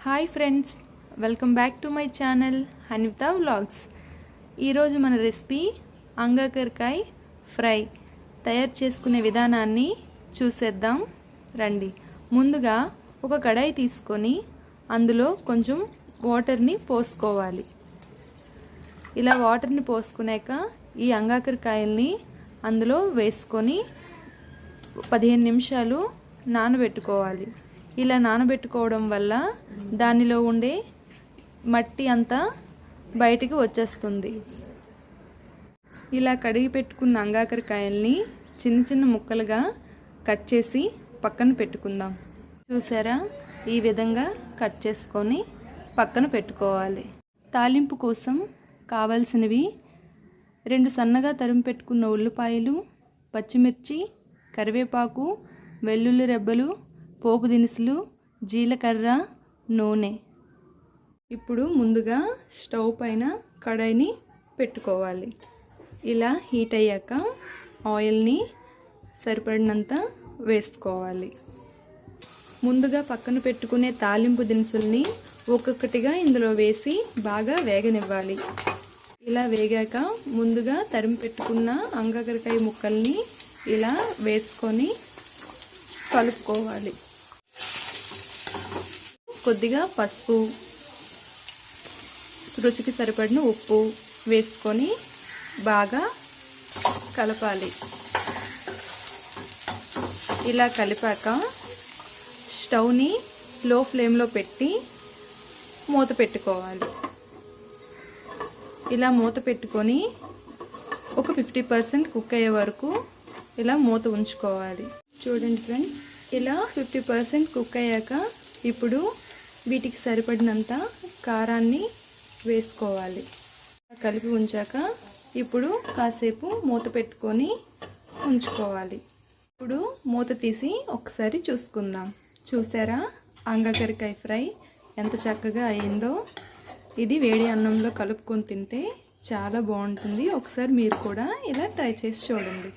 Hi friends, welcome back to my channel Hanitha vlogs. ఈరోజు మన recipe అంగాకరకాయ fry తయారు చేసుకునే విధానాన్ని చూసేద్దాం రండి. ముందుగా ఒక కడాయి తీసుకొని అందులో కొంచెం వాటర్ని పోసుకోవాలి. ఇలా వాటర్ని పోసుకున్నాక ఈ అంగాకరకాయల్ని అందులో వేసుకొని 15 నిమిషాలు నానబెట్టుకోవాలి. ఇలా నానబెట్టుకోవడం వల్ల దానిలో ఉండే మట్టి అంతా బయటికి వచ్చేస్తుంది. ఇలా కడిగి పెట్టుకున్న అంగాకరకాయల్ని చిన్న చిన్న ముక్కలుగా కట్ చేసి పక్కన పెట్టుకుందాం. చూసారా, ఈ విధంగా కట్ చేసుకొని పక్కన పెట్టుకోవాలి. తాలింపు కోసం కావాల్సినవి 2 సన్నగా తరిమి పెట్టుకున్న ఉల్లిపాయలు, పచ్చిమిర్చి, కరివేపాకు, వెల్లుల్లి రెబ్బలు, పోపు దినుసులు, జీలకర్ర, నూనె. ఇప్పుడు ముందుగా స్టవ్ పైన కడాయిని పెట్టుకోవాలి. ఇలా హీట్ అయ్యాక ఆయిల్ని సరిపడినంత వేసుకోవాలి. ముందుగా పక్కన పెట్టుకునే తాలింపు దినుసుల్ని ఒక్కొక్కటిగా ఇందులో వేసి బాగా వేగనివ్వాలి. ఇలా వేగాక ముందుగా తరిమి పెట్టుకున్న అంగాకరకాయ ముక్కల్ని ఇలా వేసుకొని కలుపుకోవాలి. కొద్దిగా పసుపు, రుచికి సరిపడిన ఉప్పు వేసుకొని బాగా కలపాలి. ఇలా కలిపాక స్టవ్ని లో ఫ్లేమ్లో పెట్టి మూత పెట్టుకోవాలి. ఇలా మూత పెట్టుకొని ఒక 50% కుక్ అయ్యే వరకు ఇలా మూత ఉంచుకోవాలి. చూడండి ఫ్రెండ్స్, ఇలా 50% కుక్ అయ్యాక ఇప్పుడు వీటికి సరిపడినంత కారాన్ని వేసుకోవాలి. కలిపి ఉంచాక ఇప్పుడు కాసేపు మూత పెట్టుకొని ఉంచుకోవాలి. ఇప్పుడు మూత తీసి ఒకసారి చూసుకుందాం. చూసారా, అంగాకరకాయ ఫ్రై ఎంత చక్కగా అయిందో. ఇది వేడి అన్నంలో కలుపుకొని తింటే చాలా బాగుంటుంది. ఒకసారి మీరు కూడా ఇలా ట్రై చేసి చూడండి.